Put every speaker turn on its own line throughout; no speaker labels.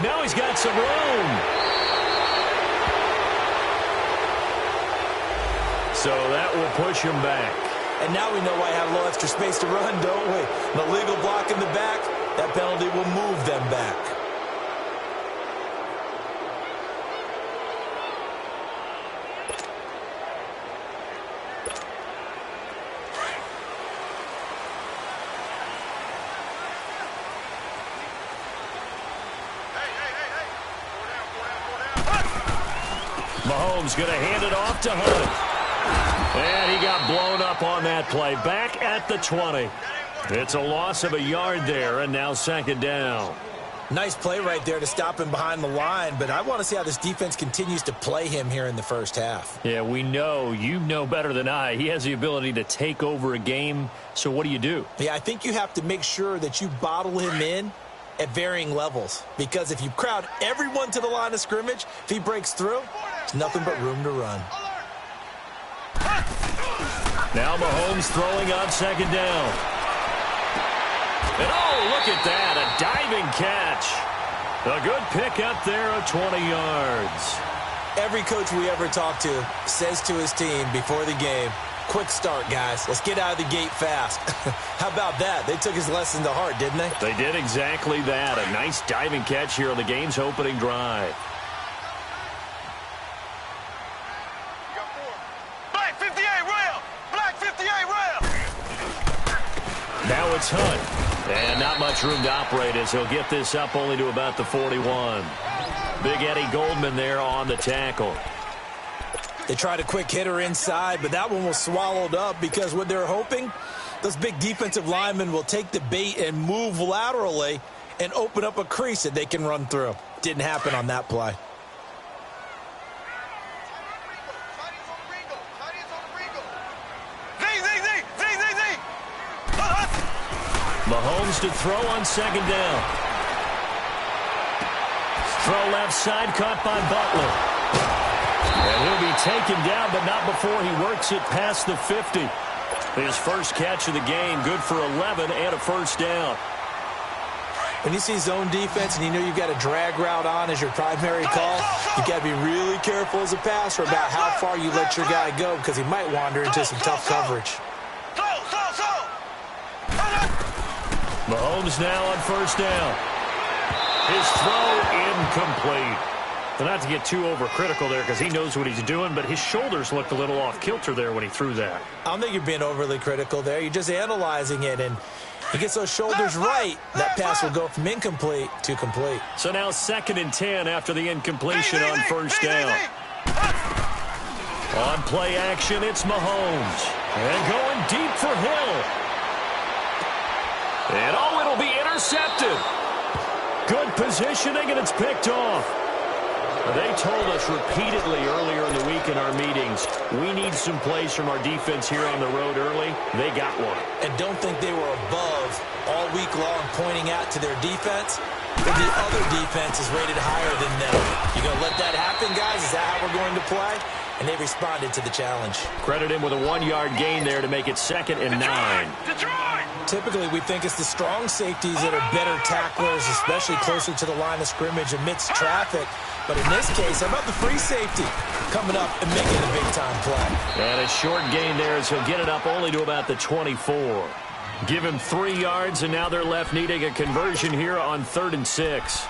Now he's got some room. So that will push him back.
And now we know why I have a little extra space to run, don't we? An illegal block in the back, that penalty will move them back.
Mahomes going to hand it off to Hunt. And he got blown up on that play. Back at the 20. It's a loss of a yard there, and now second down.
Nice play right there to stop him behind the line, but I want to see how this defense continues to play him here in the first half.
Yeah, we know. You know better than I. He has the ability to take over a game, so what do?
Yeah, I think you have to make sure that you bottle him in at varying levels, because if you crowd everyone to the line of scrimmage, if he breaks through, there's nothing but room to run.
Now Mahomes throwing on second down. And oh, look at that, a diving catch. A good pick up there of 20 yards.
Every coach we ever talk to says to his team before the game, quick start, guys. Let's get out of the gate fast. How about that? They took his lesson to heart, didn't they?
They did exactly that. A nice diving catch here on the game's opening drive. Now it's Hunt. And not much room to operate as he'll get this up only to about the 41. Big Eddie Goldman there on the tackle.
They tried a quick hitter inside, but that one was swallowed up because what they're hoping, those big defensive linemen will take the bait and move laterally and open up a crease that they can run through. Didn't happen on that play.
Mahomes to throw on second down. Throw left side, caught by Butler. And he'll be taken down, but not before he works it past the 50. His first catch of the game, good for 11 and a first down.
When you see zone defense and you know you've got a drag route on as your primary call, you've got to be really careful as a passer about how far you let your guy go because he might wander into some tough coverage.
Mahomes now on first down. His throw incomplete. So not to get too overcritical there because he knows what he's doing, but his shoulders looked a little off kilter there when he threw that.
I don't think you're being overly critical there. You're just analyzing it, and he gets those shoulders right, that pass will go from incomplete to complete.
So now 2nd and 10 after the incompletion on first down. On play action, it's Mahomes. And going deep for Hill. And oh, it'll be intercepted. Good positioning, and it's picked off. They told us repeatedly earlier in the week in our meetings, we need some plays from our defense here on the road early. They got one.
And don't think they were above all week long pointing out to their defense, but the other defense is rated higher than them. You going to let that happen, guys? Is that how we're going to play? And they responded to the challenge.
Credit him with a 1-yard gain there to make it 2nd and 9.
Typically, we think it's the strong safeties that are better tacklers, especially closer to the line of scrimmage amidst traffic. But in this case, how about the free safety coming up and making a big-time play?
And a short gain there as he'll get it up only to about the 24. Give him 3 yards, and now they're left needing a conversion here on 3rd and 6.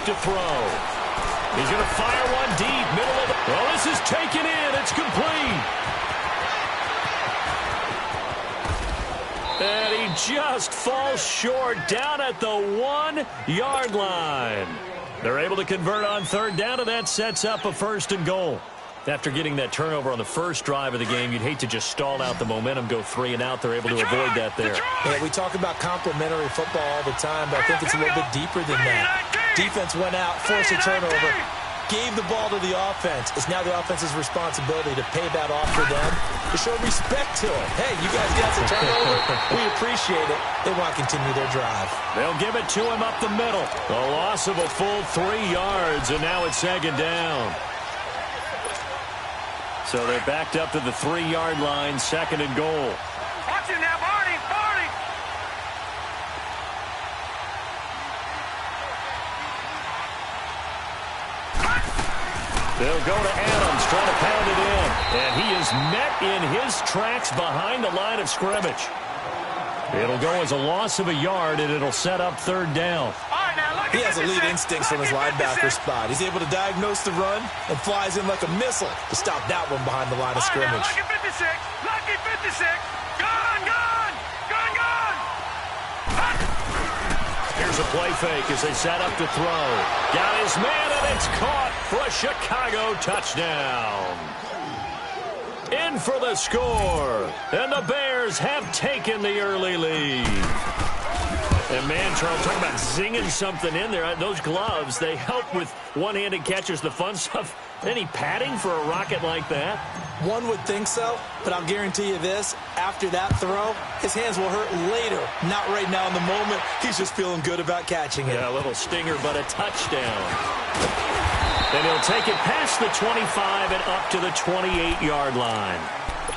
To throw. He's going to fire one deep, middle of the... Well, this is taken in. It's complete. And he just falls short down at the 1-yard line. They're able to convert on 3rd down, and that sets up a 1st and goal. After getting that turnover on the first drive of the game, you'd hate to just stall out the momentum, go 3 and out. They're able to avoid that there.
Yeah, we talk about complementary football all the time, but I think it's a little bit deeper than that. Defense went out, forced a turnover, gave the ball to the offense. It's now the offense's responsibility to pay that off for them, to show respect to them. Hey, you guys got the turnover. We appreciate it. They want to continue their drive.
They'll give it to him up the middle. A loss of a full 3 yards, and now it's second down. So they're backed up to the 3-yard line, second and goal.
Watch it now, Barney, Barney.
They'll go to Adams, trying to pound it in. And he is met in his tracks behind the line of scrimmage. It'll go as a loss of a yard, and it'll set up third down.
He has elite instincts from his linebacker spot. He's able to diagnose the run and flies in like a missile to stop that one behind the line of scrimmage.
Lucky 56, Lucky 56, gone, gone, gone, gone.
Here's a play fake as they set up to throw. Got his man, and it's caught for a Chicago touchdown. In for the score, and the Bears have taken the early lead. And, man, Charles, talking about zinging something in there. Those gloves, they help with one-handed catches, the fun stuff. Any padding for a rocket like that?
One would think so, but I'll guarantee you this. After that throw, his hands will hurt later. Not right now in the moment. He's just feeling good about catching it.
Yeah, a little stinger, but a touchdown. And he'll take it past the 25 and up to the 28-yard line.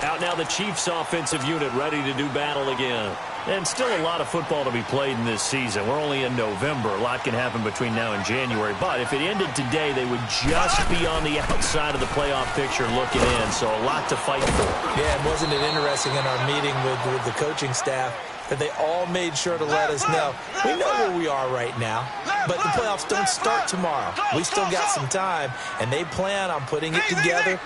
Out now the Chiefs' offensive unit ready to do battle again. And still a lot of football to be played in this season. We're only in November. A lot can happen between now and January. But if it ended today, they would just be on the outside of the playoff picture looking in. So a lot to fight for.
Yeah, and wasn't it interesting in our meeting with the coaching staff that they all made sure to let us know, we know where we are right now, but the playoffs don't start tomorrow. We still got some time, and they plan on putting it together,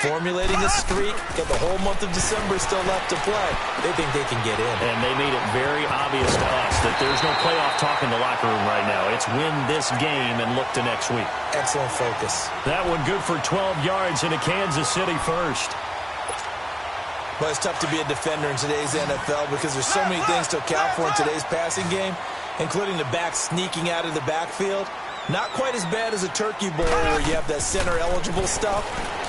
formulating a streak, got the whole month of December still left to play. They think they can get in.
And they made it very obvious to us that there's no playoff talk in the locker room right now. It's win this game and look to next week.
Excellent focus.
That one good for 12 yards into Kansas City first.
But it's tough to be a defender in today's NFL because there's so many things to account for in today's passing game, including the back sneaking out of the backfield. Not quite as bad as a turkey bowl where you have that center-eligible stuff,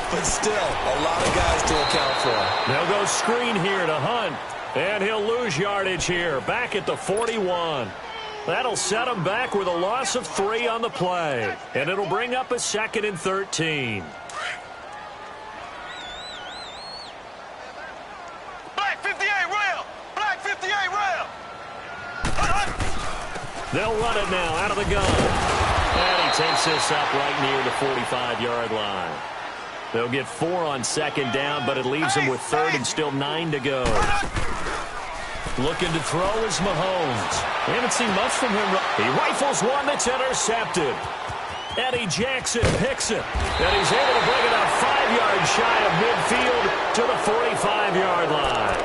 but still a lot of guys to account for.
They'll go screen here to Hunt, and he'll lose yardage here, back at the 41. That'll set him back with a loss of 3 on the play, and it'll bring up a second and 13. They'll run it now out of the gun. And he takes this up right near the 45-yard line. They'll get 4 on second down, but it leaves them with third and still 9 to go. Looking to throw is Mahomes. We haven't seen much from him. He rifles one that's intercepted. Eddie Jackson picks it. And he's able to bring it up 5 yards shy of midfield to the 45-yard line.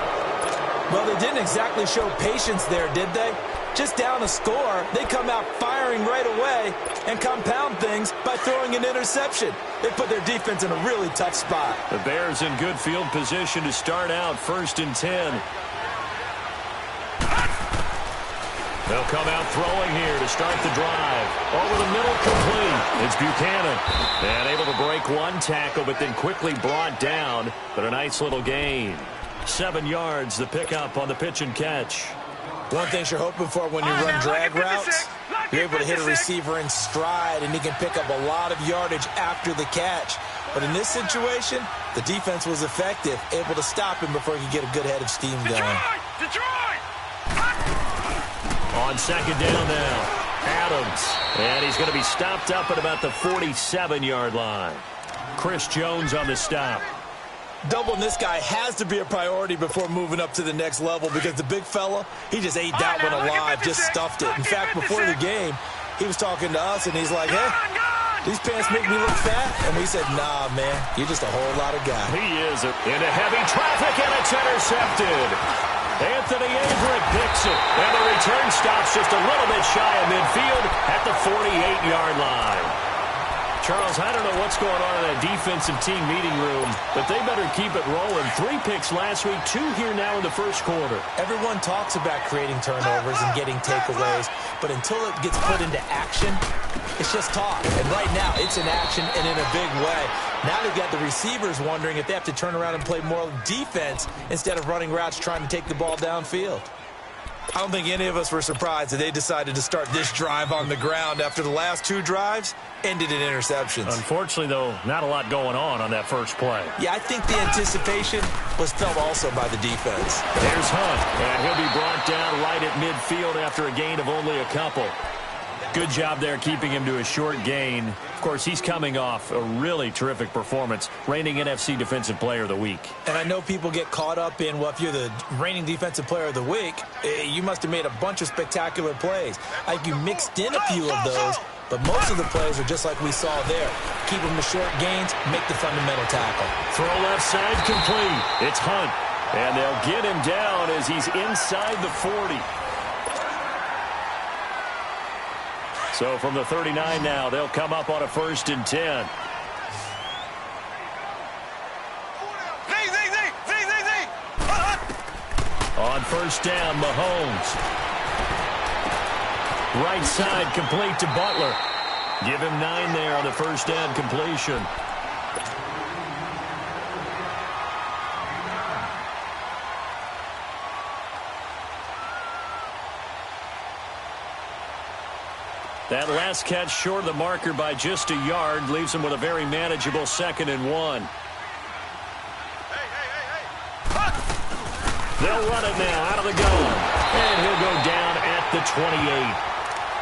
Well, they didn't exactly show patience there, did they? Just down a score, they come out firing right away and compound things by throwing an interception. They put their defense in a really tough spot.
The Bears in good field position to start out, 1st and 10. They'll come out throwing here to start the drive. Over the middle, complete. It's Buchanan. And able to break one tackle, but then quickly brought down. But a nice little gain. 7 yards, the pickup on the pitch and catch.
One thing you're hoping for when you run drag routes, you're able to hit a receiver in stride, and he can pick up a lot of yardage after the catch. But in this situation, the defense was effective, able to stop him before he could get a good head of steam going.
On second down now, Adams. And he's going to be stopped up at about the 47-yard line. Chris Jones on the stop.
Doubling this guy has to be a priority before moving up to the next level because the big fella, he just ate that one alive, just stuffed it. In fact, before the game, he was talking to us, and he's like, hey, these pants make me look fat. And we said, nah, man, you're just a whole lot of guy.
He is into heavy traffic, and it's intercepted. Anthony Averett picks it, and the return stops just a little bit shy of midfield at the 48-yard line. Charles, I don't know what's going on in that defensive team meeting room, but they better keep it rolling. 3 picks last week, 2 here now in the first quarter.
Everyone talks about creating turnovers and getting takeaways, but until it gets put into action, it's just talk. And right now, it's in action and in a big way. Now they've got the receivers wondering if they have to turn around and play more defense instead of running routes trying to take the ball downfield. I don't think any of us were surprised that they decided to start this drive on the ground after the last 2 drives ended in interceptions.
Unfortunately, though, not a lot going on that first play.
Yeah, I think the anticipation was felt also by the defense.
There's Hunt, and he'll be brought down right at midfield after a gain of only a couple. Good job there keeping him to a short gain. Of course, he's coming off a really terrific performance, reigning NFC Defensive Player of the Week.
And I know people get caught up in, well, if you're the reigning Defensive Player of the Week, you must have made a bunch of spectacular plays. I think you mixed in a few of those, but most of the plays are just like we saw there. Keep them to short gains, make the fundamental tackle.
Throw left side complete. It's Hunt, and they'll get him down as he's inside the 40. So from the 39 now, they'll come up on a 1st and 10. On 1st down, Mahomes. Right side complete to Butler. Give him 9 there on the 1st down completion. That last catch short of the marker by just a yard leaves him with a very manageable 2nd and 1. They'll run it now out of the gun. And he'll go down at the 28.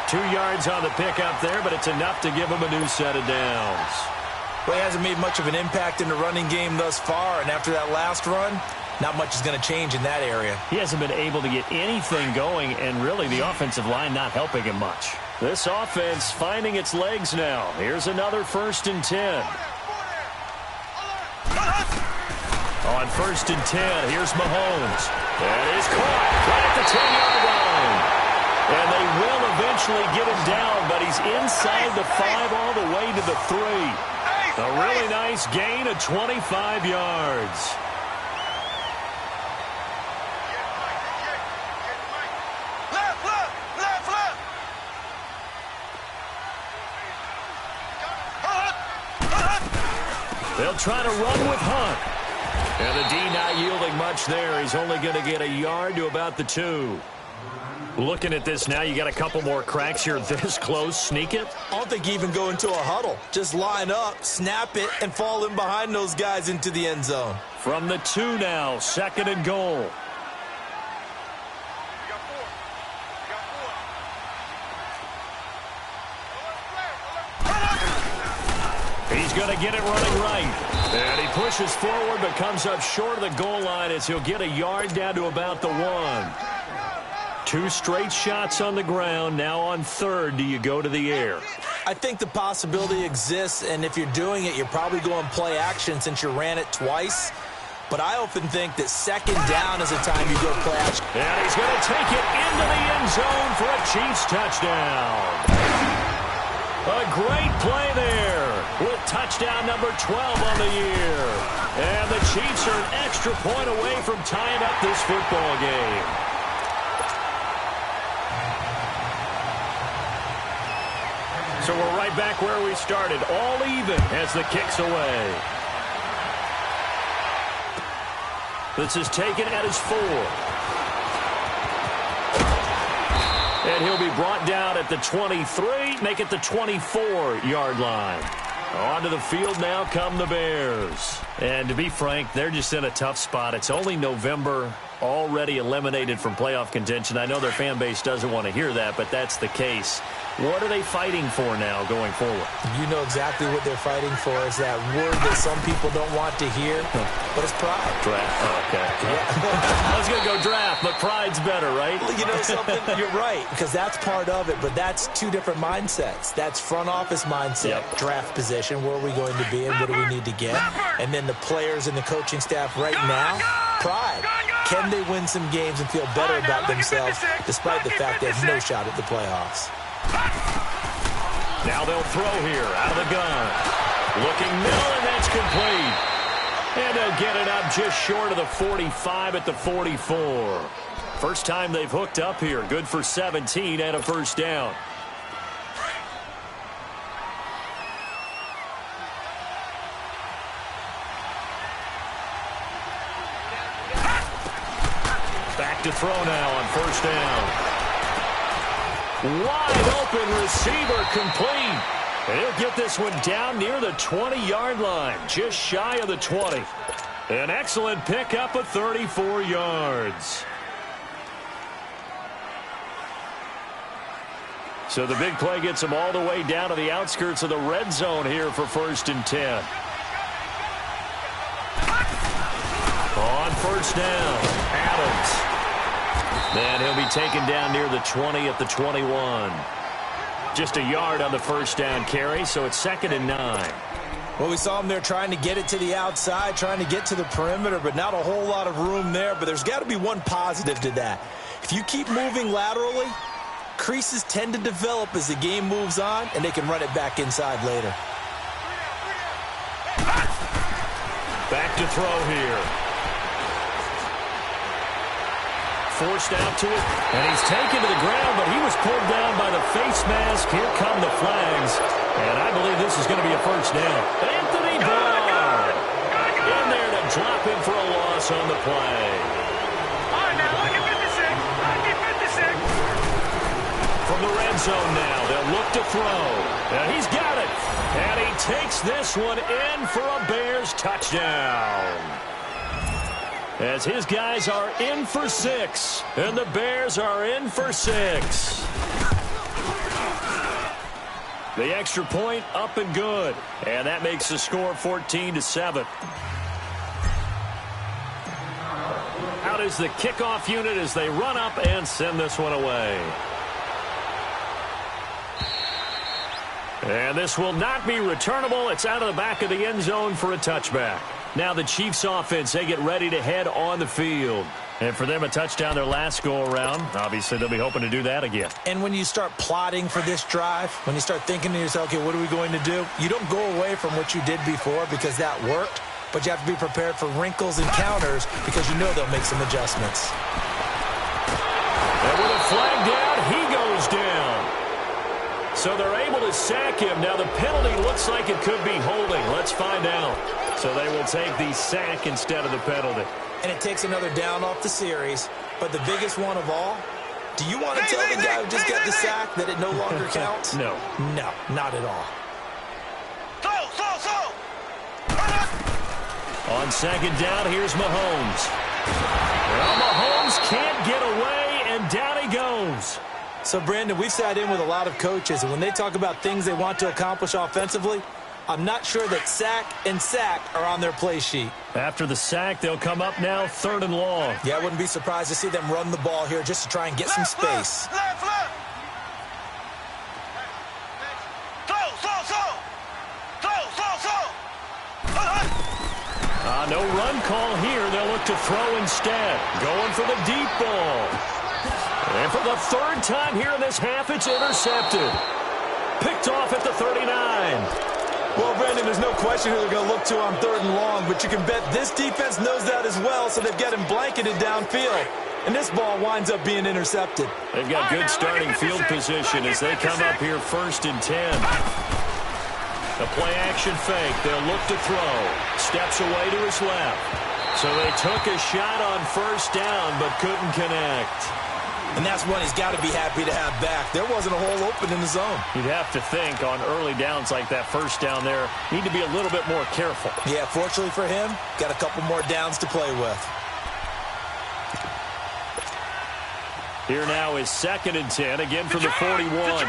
2 yards on the pickup there, but it's enough to give him a new set of downs.
Well, he hasn't made much of an impact in the running game thus far, and after that last run, not much is going to change in that area.
He hasn't been able to get anything going, and really the offensive line not helping him much. This offense finding its legs now. Here's another 1st and 10. On 1st and 10, here's Mahomes. And he's caught right at the 10-yard line. And they will eventually get him down, but he's inside the 5 all the way to the 3. A really nice gain of 25 yards. They'll try to run with Hunt. And the D not yielding much there. He's only going to get a yard to about the 2. Looking at this now, you got a couple more cracks here this close. Sneak it?
I don't think you even go into a huddle. Just line up, snap it, and fall in behind those guys into the end zone.
From the 2 now, 2nd and goal. He's going to get it running right. And he pushes forward but comes up short of the goal line as he'll get a yard down to about the 1. 2 straight shots on the ground. Now on 3rd, do you go to the air?
I think the possibility exists, and if you're doing it, you're probably going play action since you ran it twice. But I often think that 2nd down is a time you go play action.
And he's going to take it into the end zone for a Chiefs touchdown. A great play there with touchdown number 12 on the year. And the Chiefs are an extra point away from tying up this football game. So we're right back where we started, all even as the kick's away. This is taken at his 4. And he'll be brought down at the 23, make it the 24-yard line. Onto the field now come the Bears. And to be frank, they're just in a tough spot. It's only November, already eliminated from playoff contention. I know their fan base doesn't want to hear that, but that's the case. What are they fighting for now going forward?
You know exactly what they're fighting for. Is that word that some people don't want to hear, but it's pride.
Draft. Oh, okay. Yeah. I was going to go draft, but pride's better, right?
You know something? You're right, because that's part of it, but that's 2 different mindsets. That's front office mindset, draft position, where are we going to be and what do we need to get? And then the players and the coaching staff right now, pride. Can they win some games and feel better about themselves despite the fact they have no shot at the playoffs?
Now they'll throw here out of the gun. Looking middle, and that's complete. And they'll get it up just short of the 45 at the 44. First time they've hooked up here. Good for 17 and a first down. Back to throw now on first down. Wide open receiver complete. And he'll get this one down near the 20-yard line, just shy of the 20. An excellent pickup of 34 yards. So the big play gets him all the way down to the outskirts of the red zone here for 1st and 10. On first down, Adams. Then he'll be taken down near the 20 at the 21. Just a yard on the first down carry, so it's 2nd and 9.
Well, we saw him there trying to get it to the outside, trying to get to the perimeter, but not a whole lot of room there. But there's got to be one positive to that. If you keep moving laterally, creases tend to develop as the game moves on, and they can run it back inside later.
Back to throw here. Forced out to it, and he's taken to the ground, but he was pulled down by the face mask. Here come the flags, and I believe this is going to be a first down. Anthony Barr in there to drop him for a loss on the play.
All right, now look at 56. Look at 56.
From the red zone now, they'll look to throw. And he's got it, and he takes this one in for a Bears touchdown. As his guys are in for 6, and the Bears are in for 6. The extra point up and good, and that makes the score 14-7. Out is the kickoff unit as they run up and send this one away. And this will not be returnable. It's out of the back of the end zone for a touchback. Now the Chiefs offense, they get ready to head on the field. And for them, a touchdown their last go-around. Obviously, they'll be hoping to do that again.
And when you start plotting for this drive, when you start thinking to yourself, okay, what are we going to do? You don't go away from what you did before because that worked, but you have to be prepared for wrinkles and counters because you know they'll make some adjustments.
And with a flag down, he goes down. So they're able to sack him. Now the penalty looks like it could be holding. Let's find out. So they will take the sack instead of the penalty.
And it takes another down off the series. But the biggest one of all, do you want to tell the guy who just got the sack that it no longer counts?
No.
No, not at all.
On second down, here's Mahomes. Well, Mahomes can't get away, and down he goes.
So, Brandon, we've sat in with a lot of coaches, and when they talk about things they want to accomplish offensively, I'm not sure that sack and sack are on their play sheet.
After the sack, they'll come up now 3rd and long.
Yeah, I wouldn't be surprised to see them run the ball here just to try and get some space.
No run call here. They'll look to throw instead. Going for the deep ball. And for the 3rd time here in this half, it's intercepted. Picked off at the 39.
Well, Brandon, there's no question who they're going to look to on 3rd and long, but you can bet this defense knows that as well, so they've got him blanketed downfield. And this ball winds up being intercepted.
They've got good starting field position as they come up here 1st and 10. The play-action fake. They'll look to throw. Steps away to his left. So they took a shot on 1st down, but couldn't connect.
And that's one he's got to be happy to have back. There wasn't a hole open in the zone.
You'd have to think on early downs like that 1st down there, need to be a little bit more careful.
Yeah, fortunately for him, got a couple more downs to play with.
Here now is 2nd and 10, again from the 41.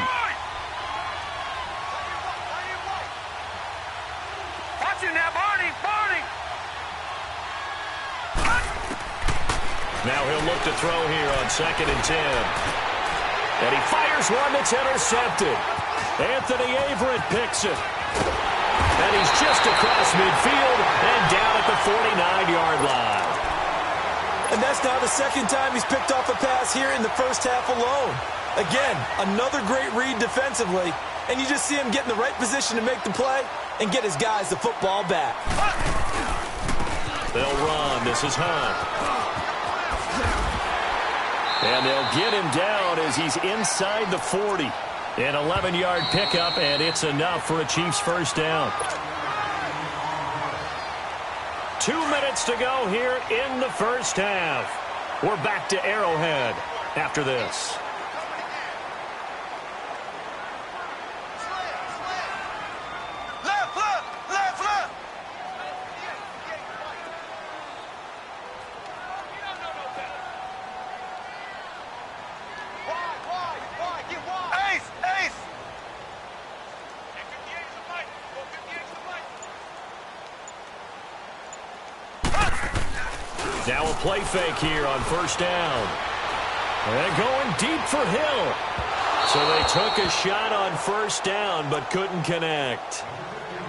Now he'll look to throw here on 2nd and 10. And he fires one that's intercepted. Anthony Averett picks it. And he's just across midfield and down at the 49-yard line.
And that's now the second time he's picked off a pass here in the first half alone. Again, another great read defensively, and you just see him get in the right position to make the play and get his guys the football back.
They'll run. This is Hunt. And they'll get him down as he's inside the 40. An 11-yard pickup, and it's enough for a Chiefs first down. 2 minutes to go here in the first half. We're back to Arrowhead after this. Now a play fake here on first down. And going deep for Hill. So they took a shot on first down but couldn't connect.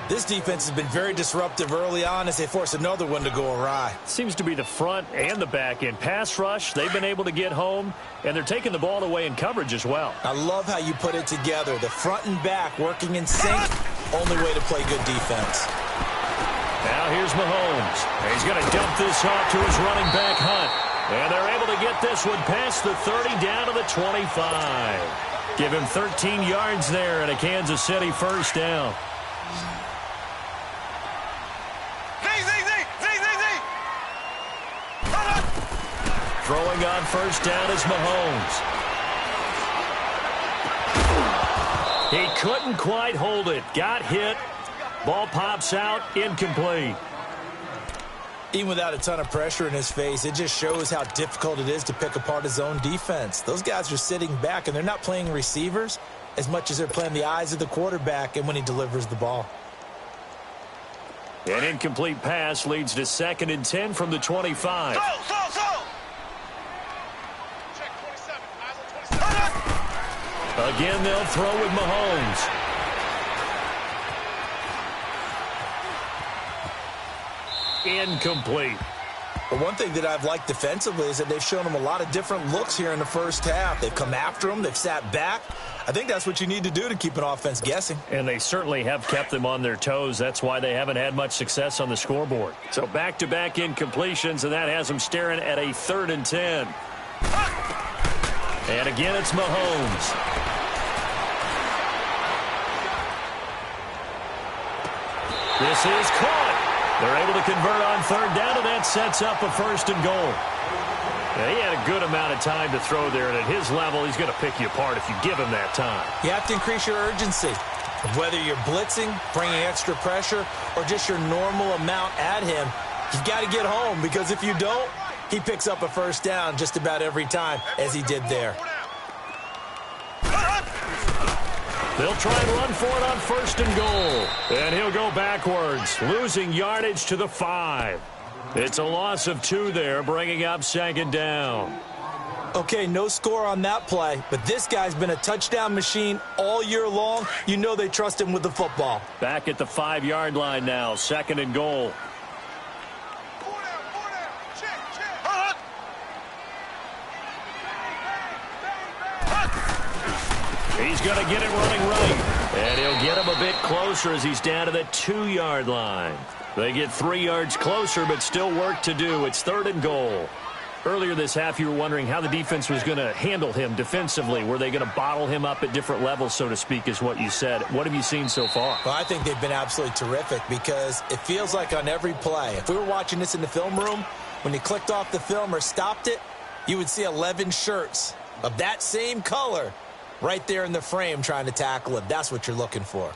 This defense has been very disruptive early on as they force another one to go awry.
Seems to be the front and the back end. Pass rush, they've been able to get home, and they're taking the ball away in coverage as well.
I love how you put it together. The front and back working in sync. Only way to play good defense.
Now here's Mahomes. He's going to dump this off to his running back, Hunt. And they're able to get this one past the 30 down to the 25. Give him 13 yards there and a Kansas City first down. Throwing on first down is Mahomes. He couldn't quite hold it. Got hit. Ball pops out, incomplete.
Even without a ton of pressure in his face, it just shows how difficult it is to pick apart his own defense. Those guys are sitting back, and they're not playing receivers as much as they're playing the eyes of the quarterback and when he delivers the ball.
An incomplete pass leads to 2nd and 10 from the 25. Again, they'll throw with Mahomes. Incomplete.
But one thing that I've liked defensively is that they've shown him a lot of different looks here in the first half. They've come after him. They've sat back. I think that's what you need to do to keep an offense guessing.
And they certainly have kept them on their toes. That's why they haven't had much success on the scoreboard. So back-to-back incompletions, and that has them staring at a 3rd and 10. And again, it's Mahomes. This is caught. They're able to convert on 3rd down, and that sets up a 1st and goal. Now, he had a good amount of time to throw there, and at his level, he's going to pick you apart if you give him that time.
You have to increase your urgency. Whether you're blitzing, bringing extra pressure, or just your normal amount at him, you've got to get home, because if you don't, he picks up a 1st down just about every time, as he did there.
They'll try and run for it on 1st and goal. And he'll go backwards, losing yardage to the 5. It's a loss of 2 there, bringing up 2nd down.
Okay, no score on that play, but this guy's been a touchdown machine all year long. You know they trust him with the football.
Back at the 5-yard line now, 2nd and goal. He's going to get it running right. And he'll get him a bit closer as he's down to the 2-yard line. They get 3 yards closer, but still work to do. It's 3rd and goal. Earlier this half, you were wondering how the defense was going to handle him defensively. Were they going to bottle him up at different levels, so to speak, is what you said. What have you seen so far?
Well, I think they've been absolutely terrific because it feels like on every play, if we were watching this in the film room, when you clicked off the film or stopped it, you would see 11 shirts of that same color right there in the frame trying to tackle him. That's what you're looking for.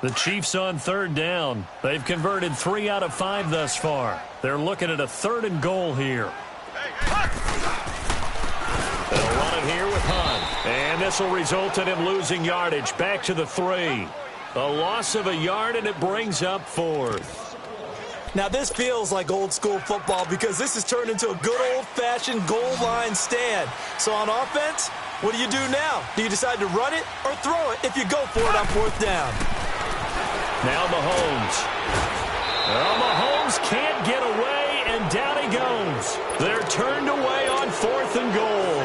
The Chiefs on 3rd down. They've converted 3 out of 5 thus far. They're looking at a 3rd and goal here. They'll run it here with Hunt. And this will result in him losing yardage. Back to the 3. A loss of a yard, and it brings up 4th.
Now, this feels like old-school football because this has turned into a good old-fashioned goal line stand. So on offense, what do you do now? Do you decide to run it or throw it if you go for it on 4th down?
Now Mahomes. Well, Mahomes can't get away, and down he goes. They're turned away on 4th and goal.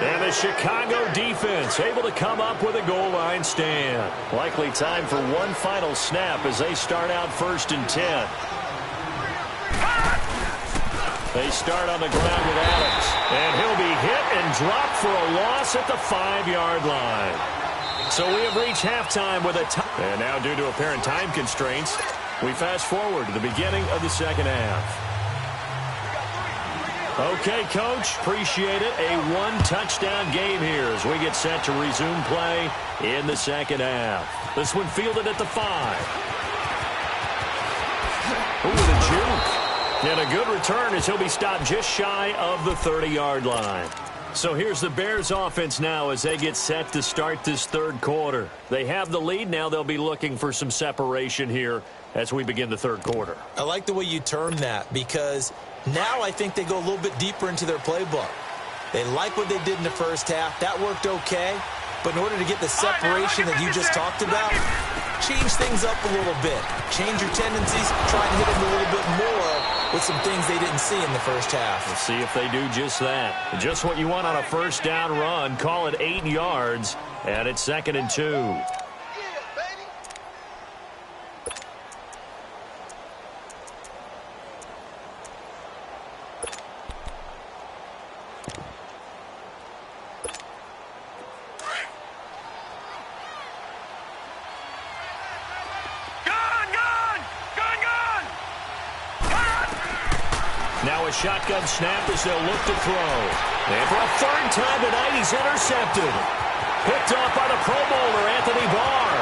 And the Chicago defense able to come up with a goal line stand. Likely time for one final snap as they start out 1st and 10. They start on the ground with Adams. And he'll be hit and dropped for a loss at the 5-yard line. So we have reached halftime with a tie. And now due to apparent time constraints, we fast forward to the beginning of the second half. Okay, Coach, appreciate it. A one-touchdown game here as we get set to resume play in the second half. This one fielded at the 5. Ooh, the juke. And a good return as he'll be stopped just shy of the 30-yard line. So here's the Bears offense now as they get set to start this third quarter. They have the lead. Now they'll be looking for some separation here as we begin the third quarter.
I like the way you term that because now I think they go a little bit deeper into their playbook. They like what they did in the first half. That worked okay. But in order to get the separation that you just talked about, change things up a little bit. Change your tendencies. Try and hit them a little bit more with some things they didn't see in the first half.
Let's see if they do just that. Just what you want on a first down run. Call it 8 yards, and it's 2nd and 2. Now a shotgun snap as they'll look to throw. And for a 3rd time tonight, he's intercepted. Picked off by the Pro Bowler, Anthony Barr.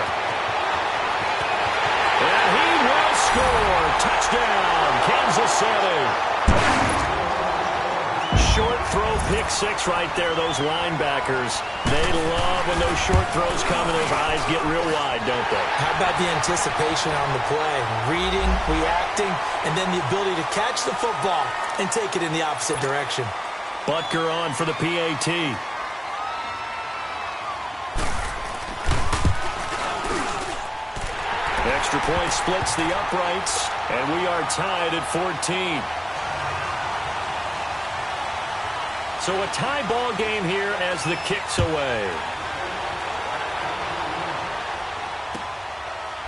And he will score. Touchdown, Kansas City. Short throw, pick 6 right there, those linebackers. They love when those short throws come and those eyes get real wide, don't they?
How about the anticipation on the play? Reading, reacting, and then the ability to catch the football and take it in the opposite direction.
Butker on for the PAT. Extra point splits the uprights, and we are tied at 14. So a tie ball game here as the kick's away.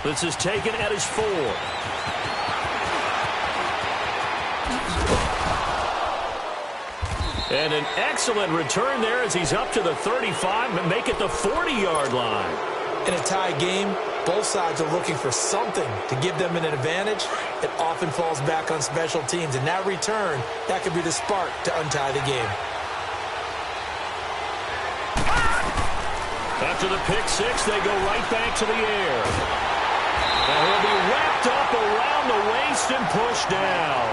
This is taken at his 4. And an excellent return there as he's up to the 35 and make it the 40-yard line.
In a tie game, both sides are looking for something to give them an advantage. It often falls back on special teams. And that return, that could be the spark to untie the game.
After the pick 6, they go right back to the air. And he'll be wrapped up around the waist and pushed down.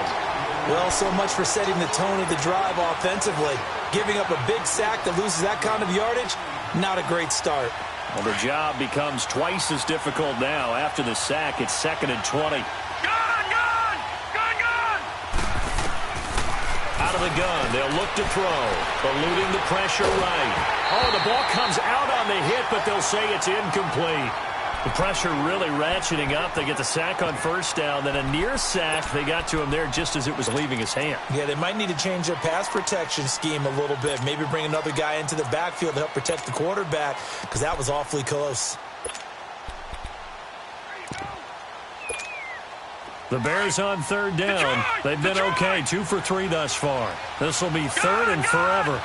Well, so much for setting the tone of the drive offensively. Giving up a big sack that loses that kind of yardage, not a great start.
Well, the job becomes twice as difficult now. After the sack, it's 2nd and 20. Out of the gun, they'll look to throw. Eluding the pressure right. Oh, the ball comes out on the hit, but they'll say it's incomplete. The pressure really ratcheting up. They get the sack on 1st down, then a near sack. They got to him there just as it was leaving his hand.
Yeah, they might need to change their pass protection scheme a little bit. Maybe bring another guy into the backfield to help protect the quarterback, because that was awfully close.
The Bears on 3rd down. They've been okay, 2 for 3 thus far. This will be 3rd and forever.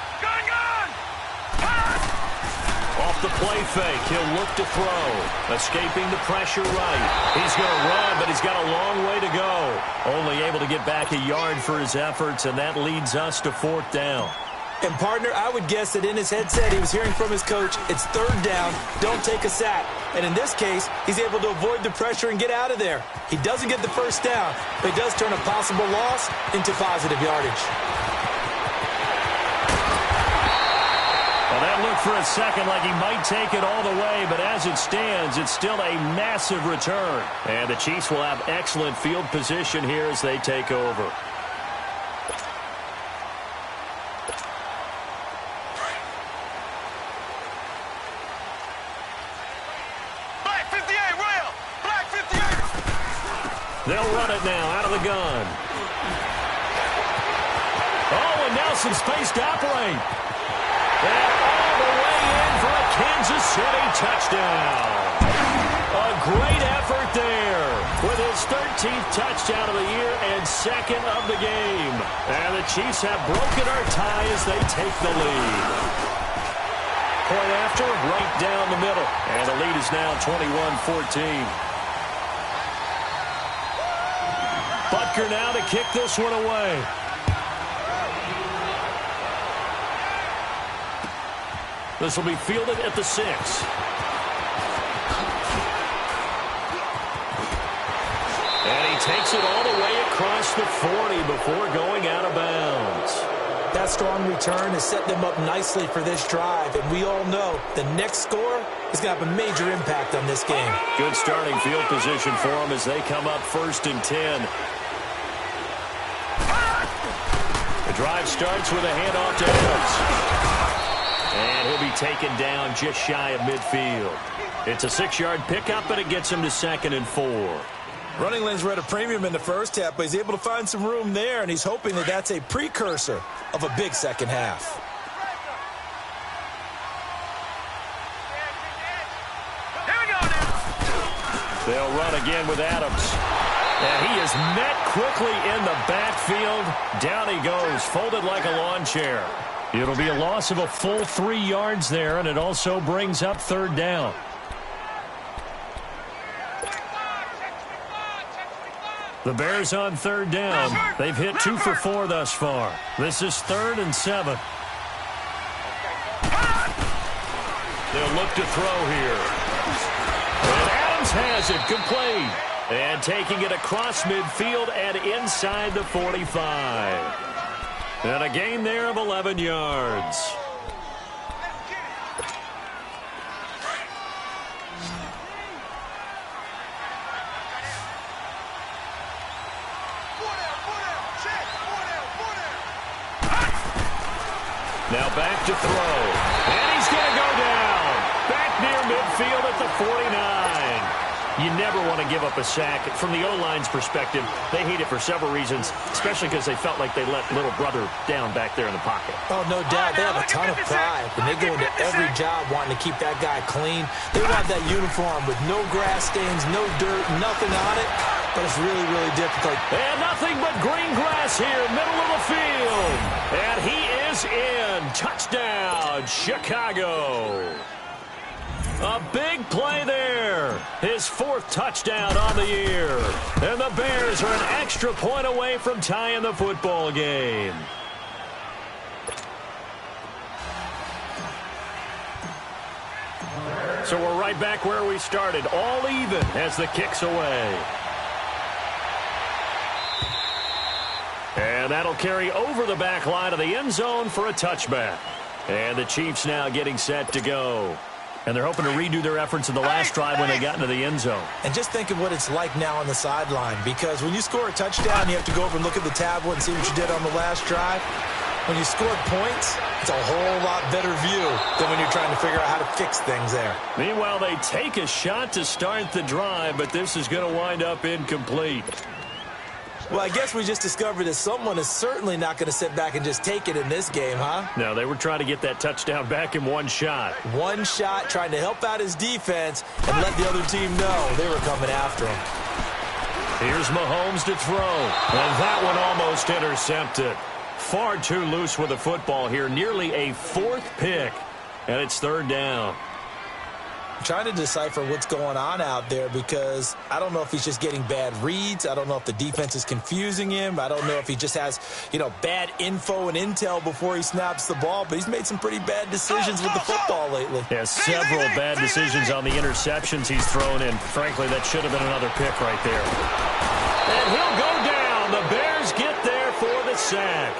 Off the play fake, he'll look to throw. Escaping the pressure right. He's going to run, but he's got a long way to go. Only able to get back a yard for his efforts, and that leads us to 4th down.
And, partner, I would guess that in his headset he was hearing from his coach, it's 3rd down, don't take a sack. And in this case, he's able to avoid the pressure and get out of there. He doesn't get the 1st down, but he does turn a possible loss into positive yardage.
Well, that look for a second like he might take it all the way, but as it stands, it's still a massive return. And the Chiefs will have excellent field position here as they take over.
Black 58, Will! Black 58!
They'll run it now out of the gun. Oh, and now some space to operate. And all the way in for a Kansas City touchdown. A great effort there with his 13th touchdown of the year and second of the game. And the Chiefs have broken our tie as they take the lead. Point after, right down the middle. And the lead is now 21-14. Butker now to kick this one away. This will be fielded at the 6. And he takes it all the way across the 40 before going out of bounds.
That strong return has set them up nicely for this drive, and we all know the next score is going to have a major impact on this game.
Good starting field position for them as they come up 1st and 10. The drive starts with a handoff to Adams. And he'll be taken down just shy of midfield. It's a 6-yard pickup, and it gets him to 2nd and 4.
Running lanes were at a premium in the first half, but he's able to find some room there, and he's hoping that that's a precursor of a big second half.
Here we go now.
They'll run again with Adams. And he is met quickly in the backfield. Down he goes, folded like a lawn chair. It'll be a loss of a full 3 yards there, and it also brings up 3rd down. The Bears on 3rd down. They've hit 2 for 4 thus far. This is 3rd and 7. They'll look to throw here. And Adams has it complete. And taking it across midfield and inside the 45. And a gain there of 11 yards. Now back to throw. And he's going to go down. Back near midfield at the 49. You never want to give up a sack. From the O-line's perspective, they hate it for several reasons, especially because they felt like they let little brother down back there in the pocket.
Oh, no doubt. They have a ton of pride. When they go into every job wanting to keep that guy clean, they want that uniform with no grass stains, no dirt, nothing on it. But it's really, really difficult.
And nothing but green grass here, middle of the field. And he is in. Touchdown, Chicago. A big play there. His 4th touchdown on the year. And the Bears are an extra point away from tying the football game. So we're right back where we started, all even as the kick's away. And that'll carry over the back line of the end zone for a touchback. And the Chiefs now getting set to go. And they're hoping to redo their efforts in the last drive when they got into the end zone.
And just think of what it's like now on the sideline, because when you score a touchdown, you have to go over and look at the tablet and see what you did on the last drive. When you score points, it's a whole lot better view than when you're trying to figure out how to fix things there.
Meanwhile, they take a shot to start the drive, but this is going to wind up incomplete.
Well, I guess we just discovered that someone is certainly not going to sit back and just take it in this game, huh?
No, they were trying to get that touchdown back in one shot.
One shot, trying to help out his defense and let the other team know they were coming after him.
Here's Mahomes to throw, and that one almost intercepted. Far too loose with the football here, nearly a 4th pick, and it's 3rd down.
I'm trying to decipher what's going on out there because I don't know if he's just getting bad reads. I don't know if the defense is confusing him. I don't know if he just has, bad info and intel before he snaps the ball. But he's made some pretty bad decisions with the football lately.
Yeah, several bad decisions on the interceptions he's thrown in. Frankly, that should have been another pick right there. And he'll go down. The Bears get there for the sack.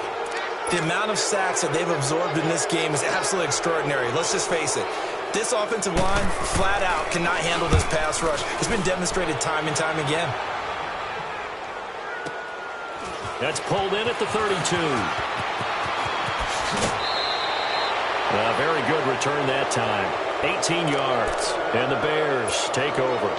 The amount of sacks that they've absorbed in this game is absolutely extraordinary. Let's just face it. This offensive line, flat out, cannot handle this pass rush. It's been demonstrated time and time again.
That's pulled in at the 32. A very good return that time. 18 yards. And the Bears take over.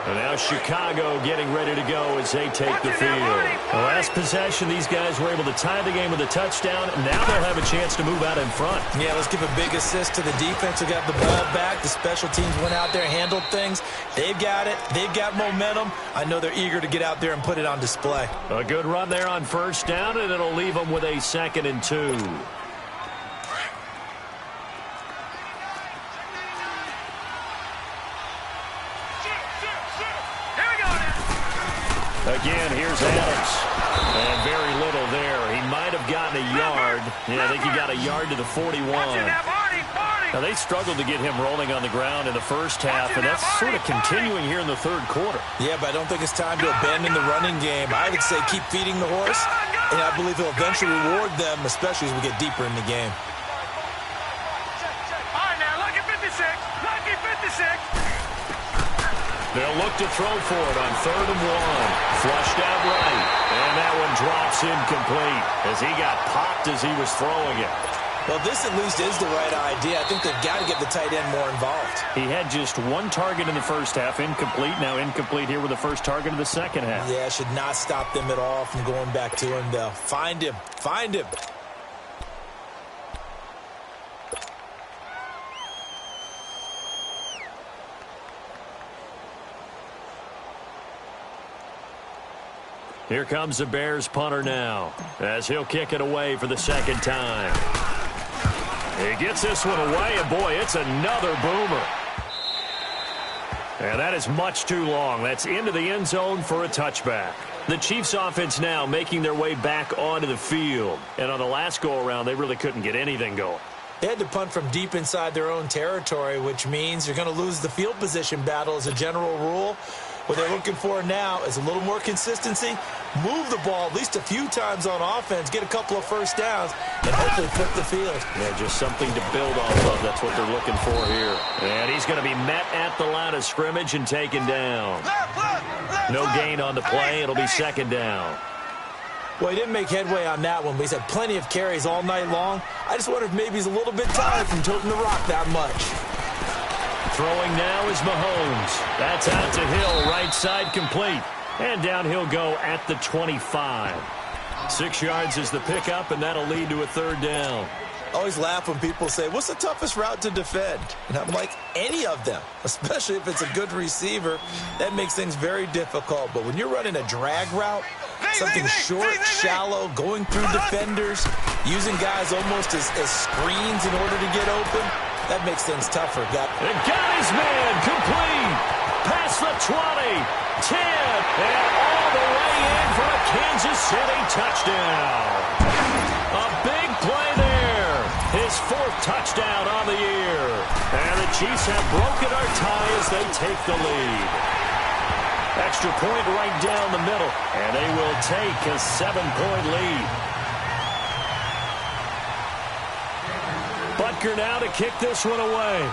And now Chicago getting ready to go as they take the field. The last possession, these guys were able to tie the game with a touchdown. Now they'll have a chance to move out in front.
Yeah, let's give a big assist to the defense who got the ball back. The special teams went out there, handled things. They've got it. They've got momentum. I know they're eager to get out there and put it on display.
A good run there on first down, and it'll leave them with a 2nd and 2. Again, here's Adams. And very little there. He might have gotten a yard. Yeah, I think he got a yard to the 41. Now, they struggled to get him rolling on the ground in the first half, and that's sort of continuing here in the third quarter.
Yeah, but I don't think it's time to abandon the running game. I would say keep feeding the horse, and I believe he'll eventually reward them, especially as we get deeper in the game.
All right, now, lucky 56. Lucky 56.
They'll look to throw for it on 3rd and 1. Flushed out right. And that one drops incomplete as he got popped as he was throwing it.
Well, this at least is the right idea. I think they've got to get the tight end more involved.
He had just one target in the first half, incomplete. Now incomplete here with the first target of the second half.
Yeah, should not stop them at all from going back to him, though. Find him. Find him.
Here comes the Bears punter now as he'll kick it away for the second time. He gets this one away, and boy, it's another boomer. And that is much too long. That's into the end zone for a touchback. The Chiefs offense now making their way back onto the field. And on the last go-around, they really couldn't get anything going.
They had to punt from deep inside their own territory, which means you're going to lose the field position battle as a general rule. What they're looking for now is a little more consistency, move the ball at least a few times on offense, get a couple of first downs, and hopefully flip the field.
Yeah, just something to build off of. That's what they're looking for here. And he's going to be met at the line of scrimmage and taken down. No gain on the play. It'll be 2nd down.
Well, he didn't make headway on that one, but he's had plenty of carries all night long. I just wonder if maybe he's a little bit tired from tilting the rock that much.
Throwing now is Mahomes. That's out to Hill, right side complete. And down he'll go at the 25. 6 yards is the pickup, and that'll lead to a 3rd down.
I always laugh when people say, what's the toughest route to defend? And I'm like, any of them, especially if it's a good receiver. That makes things very difficult. But when you're running a drag route, something short, shallow, going through defenders, using guys almost as screens in order to get open, that makes things tougher.
And got his man complete. Past the 20, 10, and all the way in for a Kansas City touchdown. A big play there. His 4th touchdown on the year. And the Chiefs have broken our tie as they take the lead. Extra point right down the middle, and they will take a 7-point lead. Butker now to kick this one away.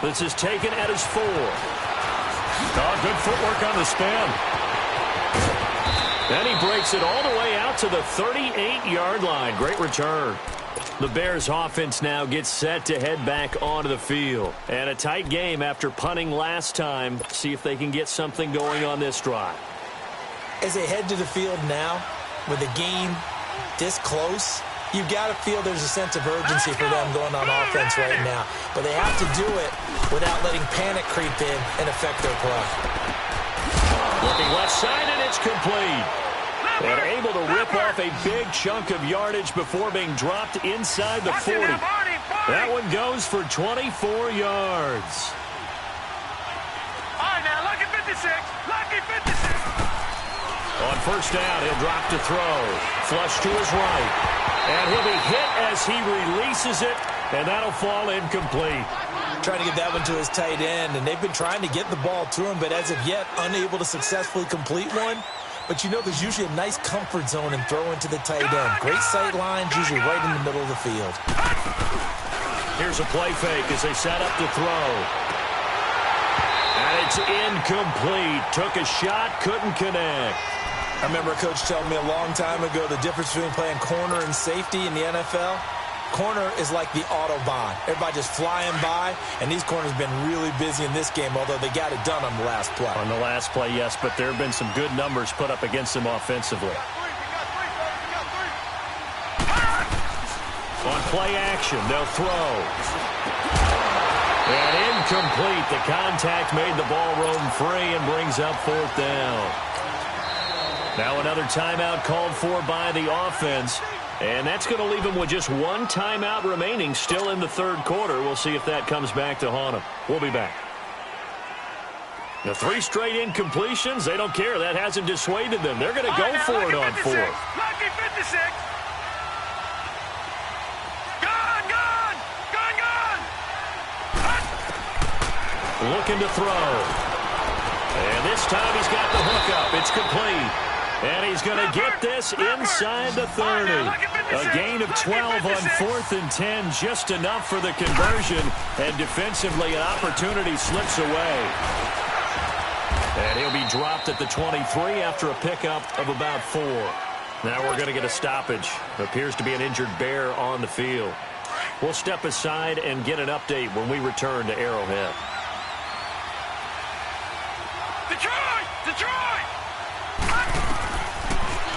This is taken at his 4. Oh, good footwork on the spin. Then he breaks it all the way out to the 38-yard line. Great return. The Bears offense now gets set to head back onto the field. And a tight game after punting last time. See if they can get something going on this drive.
As they head to the field now, with the game this close, you've got to feel there's a sense of urgency for them going on offense right now. But they have to do it without letting panic creep in and affect their play.
Looking left side, and it's complete. And able to rip off a big chunk of yardage before being dropped inside the 40. That one goes for 24 yards.
All right, now, lucky 56. Lucky 56.
On first down, he'll drop to throw. Flush to his right. And he'll be hit as he releases it, and that'll fall incomplete.
Trying to get that one to his tight end, and they've been trying to get the ball to him, but as of yet, unable to successfully complete one. But you know there's usually a nice comfort zone in throwing to the tight end. Great sight lines, usually right in the middle of the field.
Here's a play fake as they set up to throw. And it's incomplete. Took a shot, couldn't connect.
I remember a coach telling me a long time ago the difference between playing corner and safety in the NFL. Corner is like the Autobahn. Everybody just flying by, and these corners have been really busy in this game, although they got it done on the last play.
On the last play, yes, but there have been some good numbers put up against them offensively. On play action, they'll throw. And incomplete. The contact made the ball roam free and brings up fourth down. Now another timeout called for by the offense. And that's going to leave them with just one timeout remaining still in the third quarter. We'll see if that comes back to haunt them. We'll be back. The 3 straight incompletions, they don't care. That hasn't dissuaded them. They're going to go for it on 4.
Lucky 56. Gone.
Looking to throw. And this time he's got the hook up. It's complete. And he's going to get this inside the 30. A gain of 12 on 4th and 10, just enough for the conversion. And defensively, an opportunity slips away. And he'll be dropped at the 23 after a pickup of about 4. Now we're going to get a stoppage. Appears to be an injured Bear on the field. We'll step aside and get an update when we return to Arrowhead.
Detroit!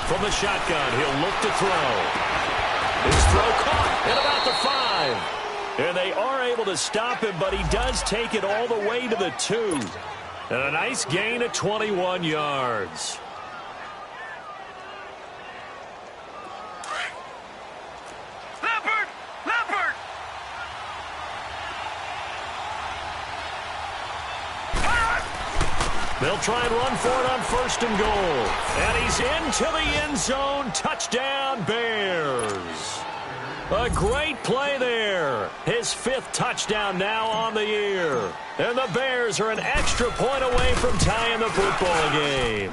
From the shotgun, he'll look to throw. His throw caught at about the 5. And they are able to stop him, but he does take it all the way to the 2. And a nice gain of 21 yards.
Leopard!
They'll try and run for it on 1st and goal. And he's into the end zone. Touchdown, Bears. A great play there. His 5th touchdown now on the year. And the Bears are an extra point away from tying the football game.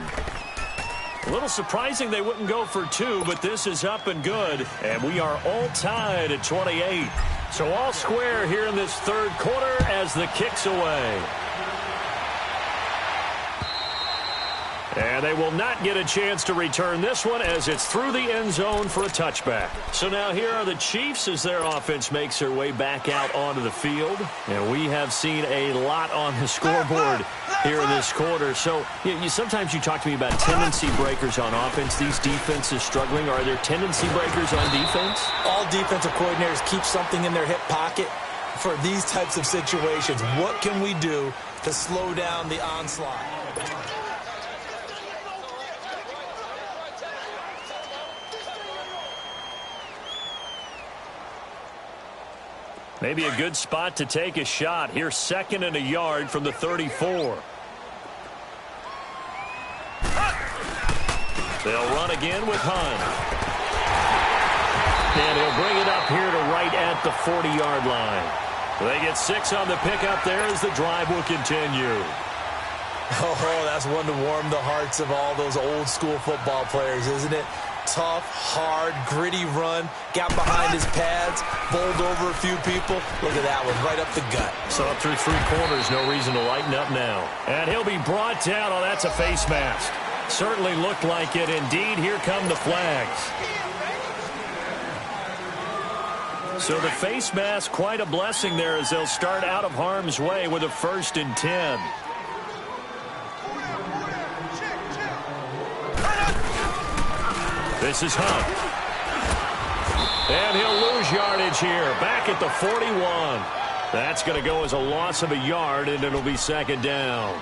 A little surprising they wouldn't go for 2, but this is up and good. And we are all tied at 28. So all square here in this third quarter as the kick's away. And they will not get a chance to return this one as it's through the end zone for a touchback. So now here are the Chiefs as their offense makes their way back out onto the field. And we have seen a lot on the scoreboard here in this quarter. So sometimes you talk to me about tendency breakers on offense. These defenses struggling. Are there tendency breakers on defense?
All defensive coordinators keep something in their hip pocket for these types of situations. What can we do to slow down the onslaught?
Maybe a good spot to take a shot. Here's 2nd and a yard from the 34. They'll run again with Hunt. And he'll bring it up here to right at the 40-yard line. They get 6 on the pickup there as the drive will continue.
Oh, that's one to warm the hearts of all those old-school football players, isn't it? Tough, hard, gritty run, got behind his pads, bowled over a few people. Look at that one, right up the gut.
So up through 3 quarters, no reason to lighten up now. And he'll be brought down. Oh, that's a face mask. Certainly looked like it. Indeed, here come the flags. So the face mask, quite a blessing there as they'll start out of harm's way with a 1st and 10. This is Hunt. And he'll lose yardage here. Back at the 41. That's going to go as a loss of a yard, and it'll be 2nd down.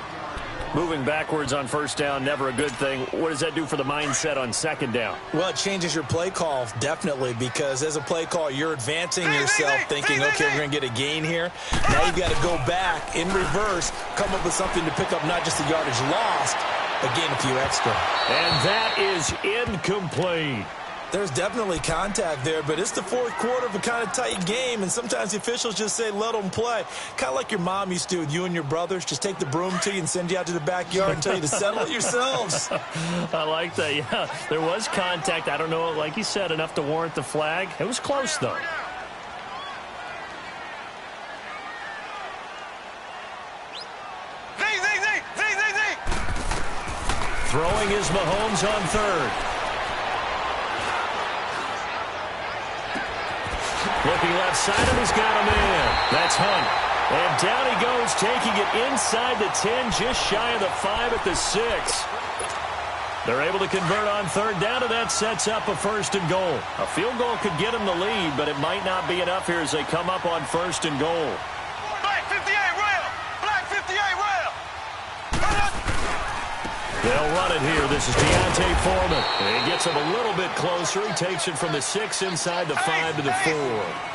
Moving backwards on 1st down, never a good thing. What does that do for the mindset on 2nd down?
Well, it changes your play call, definitely, because as a play call, you're advancing yourself thinking, okay, we're going to get a gain here. Now you've got to go back in reverse, come up with something to pick up not just the yardage lost, but gain a few extra.
And that is incomplete.
There's definitely contact there, but it's the fourth quarter of a kind of tight game, and sometimes the officials just say, let them play. Kind of like your mom used to with you and your brothers. Just take the broom to you and send you out to the backyard and tell you to settle it yourselves.
I like that, yeah. There was contact. I don't know, like you said, enough to warrant the flag. It was close, though. Throwing is Mahomes on third. Looking left side, and he's got a man. That's Hunt. And down he goes, taking it inside the 10, just shy of the 5 at the 6. They're able to convert on third down, and that sets up a first and goal. A field goal could get them the lead, but it might not be enough here as they come up on first and goal.
Black 58 rail! Black 58 rail!
They'll run it here. This is Deontay Foreman. And he gets him a little bit closer. He takes it from the 6 inside the 5 to the 4.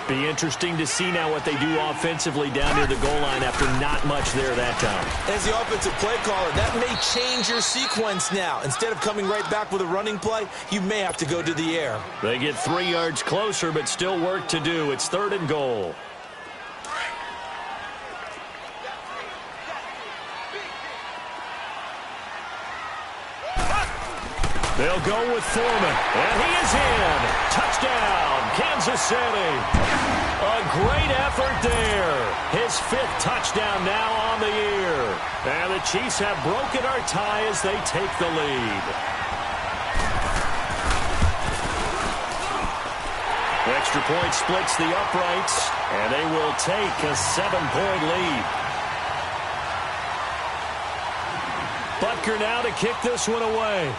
Be interesting to see now what they do offensively down near the goal line after not much there that time.
As the offensive play caller, that may change your sequence now. Instead of coming right back with a running play, you may have to go to the air.
They get 3 yards closer, but still work to do. It's third and goal. They'll go with Foreman, and he is in. Touchdown, Kansas City. A great effort there. His 5th touchdown now on the year. And the Chiefs have broken our tie as they take the lead. Extra point splits the uprights, and they will take a 7-point lead. Butker now to kick this one away.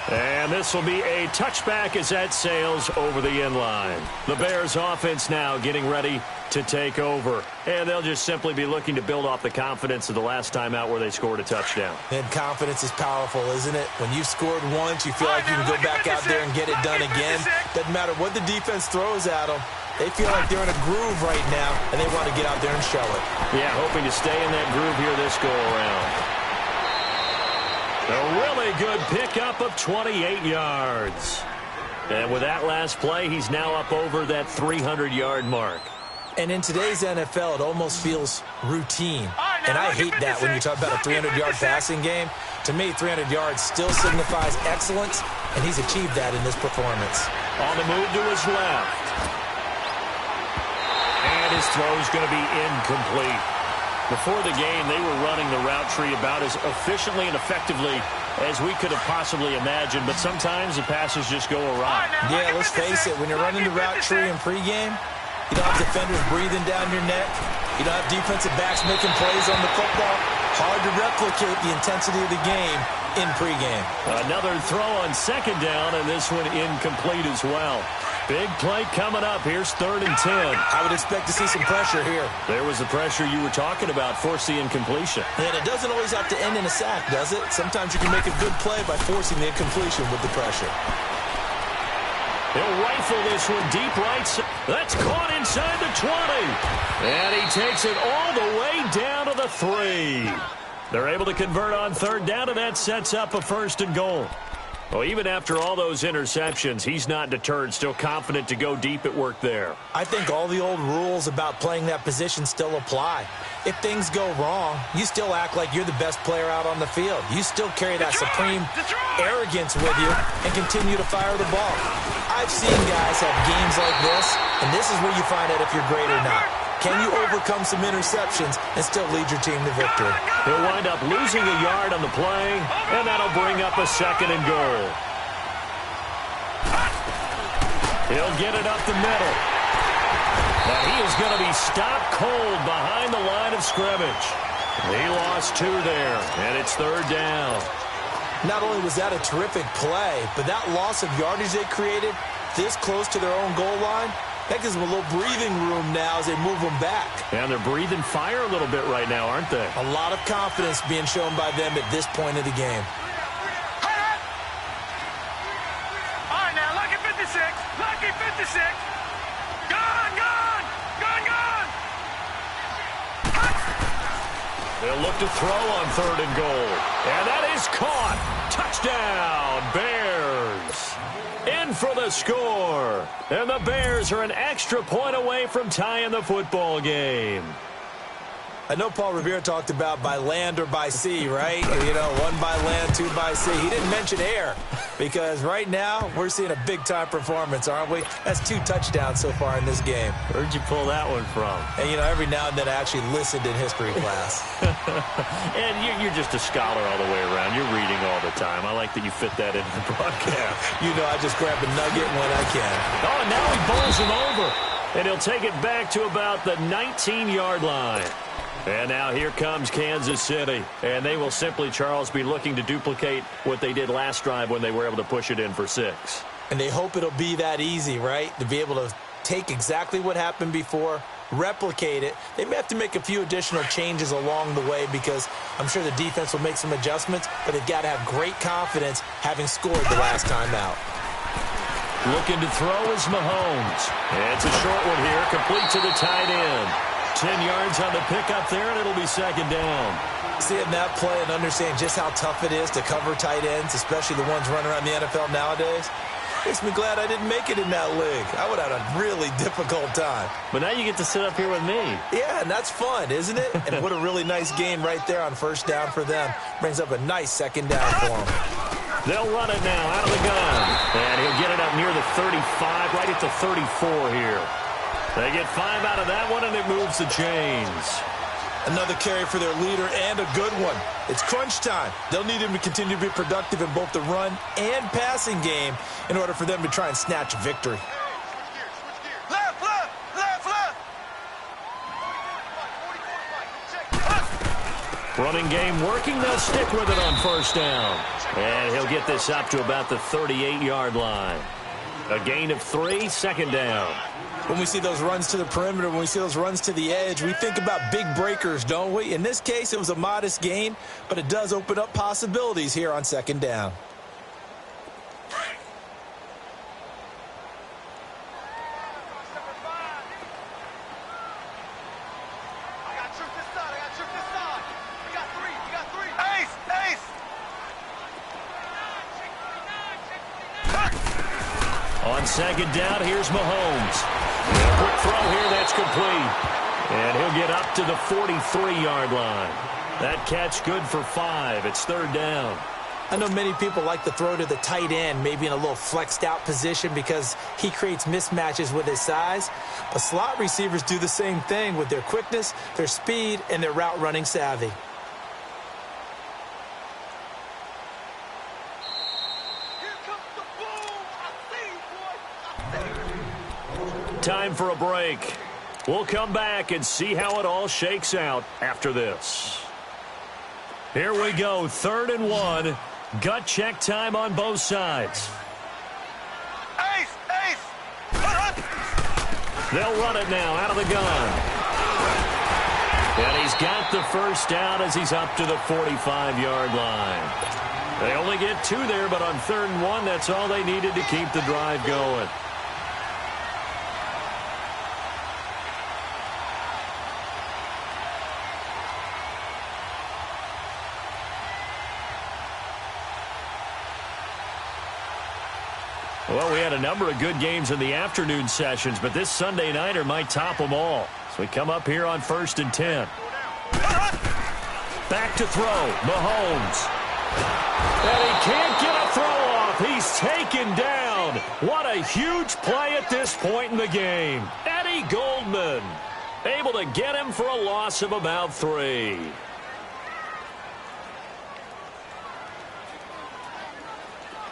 And this will be a touchback as that sails over the end line. The Bears offense now getting ready to take over. And they'll just simply be looking to build off the confidence of the last time out where they scored a touchdown.
And confidence is powerful, isn't it? When you've scored once, you feel like you can go back out there and get it done again. Doesn't matter what the defense throws at them. They feel like they're in a groove right now, and they want to get out there and show it.
Yeah, hoping to stay in that groove here this go-around. A really good pickup of 28 yards. And with that last play, he's now up over that 300-yard mark.
And in today's NFL, it almost feels routine. And I hate that when you talk about a 300-yard passing game. To me, 300 yards still signifies excellence, and he's achieved that in this performance.
On the move to his left. And his throw is going to be incomplete. Before the game, they were running the route tree about as efficiently and effectively as we could have possibly imagined, but sometimes the passes just go awry.
Yeah, let's face it, when you're running the route tree in pregame, you don't have defenders breathing down your neck. You don't have defensive backs making plays on the football. Hard to replicate the intensity of the game in pregame.
Another throw on second down, and this one incomplete as well. Big play coming up. Here's 3rd and 10.
I would expect to see some pressure here.
There was the pressure you were talking about, force the incompletion.
And it doesn't always have to end in a sack, does it? Sometimes you can make a good play by forcing the incompletion with the pressure.
He'll rifle this one deep right. That's caught inside the 20. And he takes it all the way down to the 3. They're able to convert on third down, and that sets up a first and goal. Well, even after all those interceptions, he's not deterred, still confident to go deep at work there.
I think all the old rules about playing that position still apply. If things go wrong, you still act like you're the best player out on the field. You still carry that supreme arrogance with you and continue to fire the ball. I've seen guys have games like this, and this is where you find out if you're great or not. Can you overcome some interceptions and still lead your team to victory?
He'll wind up losing a yard on the play, and that'll bring up a 2nd and goal. He'll get it up the middle. But he is going to be stopped cold behind the line of scrimmage. He lost 2 there, and it's 3rd down.
Not only was that a terrific play, but that loss of yardage they created this close to their own goal line, that gives them a little breathing room now as they move them back.
And they're breathing fire a little bit right now, aren't they?
A lot of confidence being shown by them at this point of the game.
All right, now, lucky 56. Lucky 56. Gone, gone. Gone, gone.
They'll look to throw on 3rd and goal. And that is caught. Touchdown, Bears. In for the score. And the Bears are an extra point away from tying the football game.
I know Paul Revere talked about by land or by sea, right? You know, 1 by land, 2 by sea. He didn't mention air because right now we're seeing a big-time performance, aren't we? That's 2 touchdowns so far in this game.
Where'd you pull that one from?
And, you know, every now and then I actually listened in history class.
And you're just a scholar all the way around. You're reading all the time. I like that you fit that into the broadcast.
You know, I just grab a nugget when I can.
Oh, and now he bowls him over. And he'll take it back to about the 19-yard line. And now here comes Kansas City. And they will simply, Charles, be looking to duplicate what they did last drive when they were able to push it in for 6.
And they hope it'll be that easy, right? To be able to take exactly what happened before, replicate it. They may have to make a few additional changes along the way because I'm sure the defense will make some adjustments, but they've got to have great confidence having scored the last time out.
Looking to throw is Mahomes. And it's a short one here, complete to the tight end. 10 yards on the pickup there, and it'll be 2nd down.
Seeing that play and understanding just how tough it is to cover tight ends, especially the ones running around the NFL nowadays, makes me glad I didn't make it in that league. I would have had a really difficult time.
But now you get to sit up here with me.
Yeah, and that's fun, isn't it? And what a really nice game right there on 1st down for them. Brings up a nice 2nd down for them.
They'll run it now out of the gun. And he'll get it up near the 35, right at the 34 here. They get 5 out of that one, and it moves the chains.
Another carry for their leader, and a good one. It's crunch time. They'll need him to continue to be productive in both the run and passing game in order for them to try and snatch a victory.
Left, left, left, left.
Running game working. They'll stick with it on 1st down. And he'll get this up to about the 38-yard line. A gain of 3, 2nd down.
When we see those runs to the perimeter, when we see those runs to the edge, we think about big breakers, don't we? In this case, it was a modest gain, but it does open up possibilities here on 2nd down.
On 2nd down, here's Mahomes. And a quick throw here, that's complete. And he'll get up to the 43-yard line. That catch good for 5. It's 3rd down.
I know many people like to throw to the tight end, maybe in a little flexed out position because he creates mismatches with his size. But slot receivers do the same thing with their quickness, their speed, and their route running savvy.
Time for a break. We'll come back and see how it all shakes out after this. Here we go, 3rd and 1. Gut check time on both sides.
Ace, ace.
They'll run it now out of the gun. And he's got the 1st down as he's up to the 45-yard line. They only get 2 there, but on 3rd and 1, that's all they needed to keep the drive going. Well, we had a number of good games in the afternoon sessions, but this Sunday nighter might top them all. So we come up here on 1st and 10. Back to throw, Mahomes. And he can't get a throw off. He's taken down. What a huge play at this point in the game. Eddie Goldman able to get him for a loss of about 3.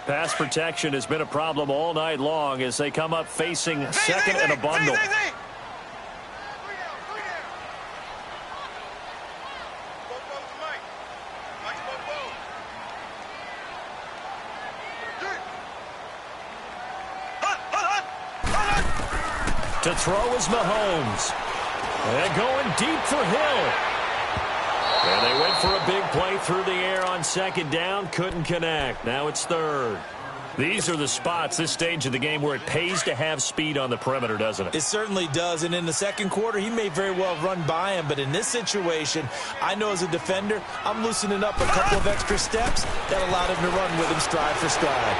Pass protection has been a problem all night long as they come up facing 2nd and a bundle. To throw is Mahomes. And going deep for Hill. And they went for a big play through the air on 2nd down. Couldn't connect. Now it's 3rd. These are the spots, this stage of the game, where it pays to have speed on the perimeter, doesn't it?
It certainly does, and in the second quarter, he may very well run by him, but in this situation, I know as a defender, I'm loosening up a couple of extra steps that allowed him to run with him stride for stride.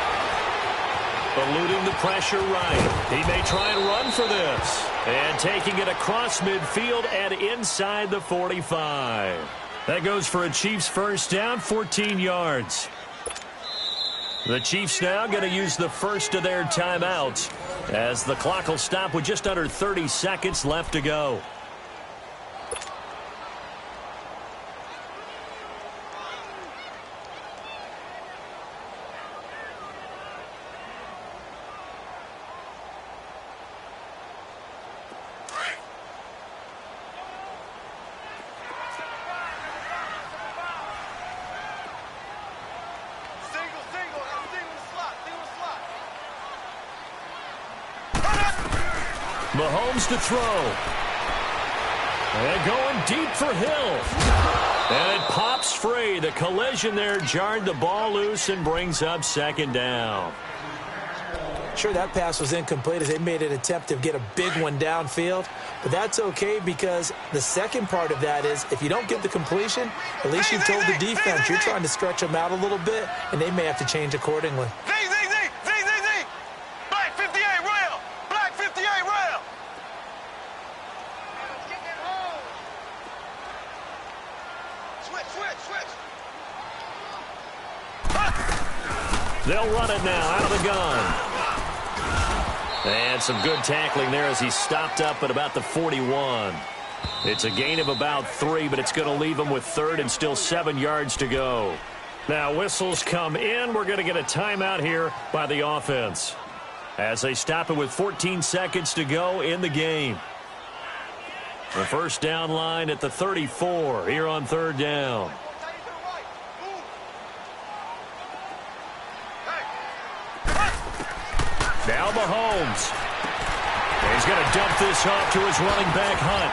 Eluding the pressure right. He may try and run for this. And taking it across midfield and inside the 45. That goes for a Chiefs first down, 14 yards. The Chiefs now going to use the first of their timeouts as the clock will stop with just under 30 seconds left to go. Mahomes to throw. And going deep for Hill. And it pops free. The collision there jarred the ball loose and brings up second down.
Sure, that pass was incomplete as they made an attempt to get a big one downfield. But that's okay because the second part of that is if you don't get the completion, at least you told the defense you're trying to stretch them out a little bit, and they may have to change accordingly.
They'll run it now out of the gun. And some good tackling there as he stopped up at about the 41. It's a gain of about 3, but it's going to leave him with third and still 7 yards to go. Now whistles come in. We're going to get a timeout here by the offense as they stop it with 14 seconds to go in the game. The first down line at the 34 here on third down. Now Mahomes. He's going to dump this off to his running back, Hunt.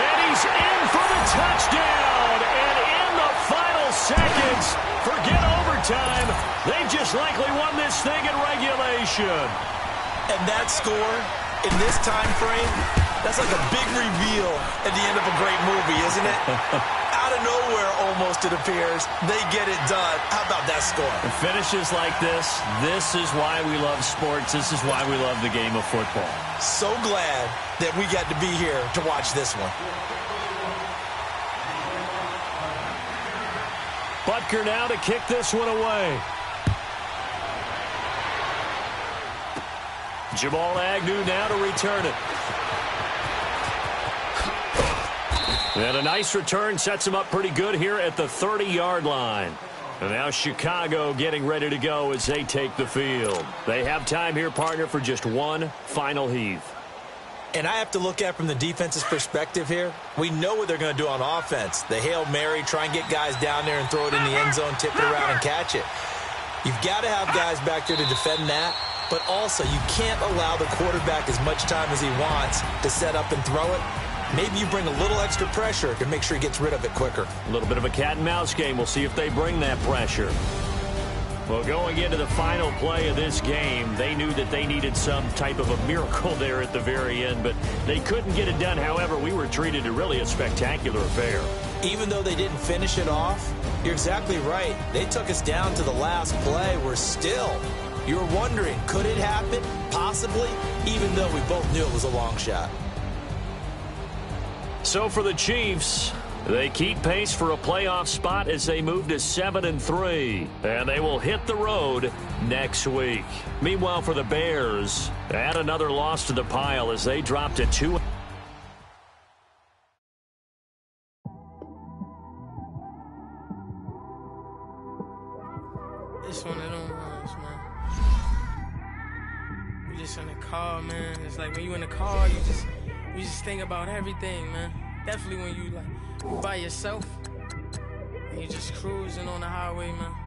And he's in for the touchdown. And in the final seconds, forget overtime. They've just likely won this thing in regulation.
And that score in this time frame, that's like a big reveal at the end of a great movie, isn't it? Out of nowhere, almost, it appears, they get it done. How about that score?
The finishes like this is why we love sports. This is why we love the game of football.
So glad that we got to be here to watch this one.
Butker now to kick this one away. Jamal Agnew now to return it. And a nice return sets him up pretty good here at the 30-yard line. And now Chicago getting ready to go as they take the field. They have time here, partner, for just one final heave.
And I have to look at it from the defense's perspective here. We know what they're going to do on offense. The Hail Mary, try and get guys down there and throw it in the end zone, tip it around and catch it. You've got to have guys back there to defend that. But also, you can't allow the quarterback as much time as he wants to set up and throw it. Maybe you bring a little extra pressure to make sure he gets rid of it quicker.
A little bit of a cat and mouse game. We'll see if they bring that pressure. Well, going into the final play of this game, they knew that they needed some type of a miracle there at the very end, but they couldn't get it done. However, we were treated to really a spectacular affair.
Even though they didn't finish it off, you're exactly right. They took us down to the last play. We're still, you're wondering, could it happen? Possibly, even though we both knew it was a long shot.
So for the Chiefs, they keep pace for a playoff spot as they move to 7-3, and they will hit the road next week. Meanwhile, for the Bears, add another loss to the pile as they drop to 2.
It's one of them ones, man. You just in the car, man. It's like when you in the car, you just think about everything, man. Definitely when you like by yourself and you just cruising on the highway, man.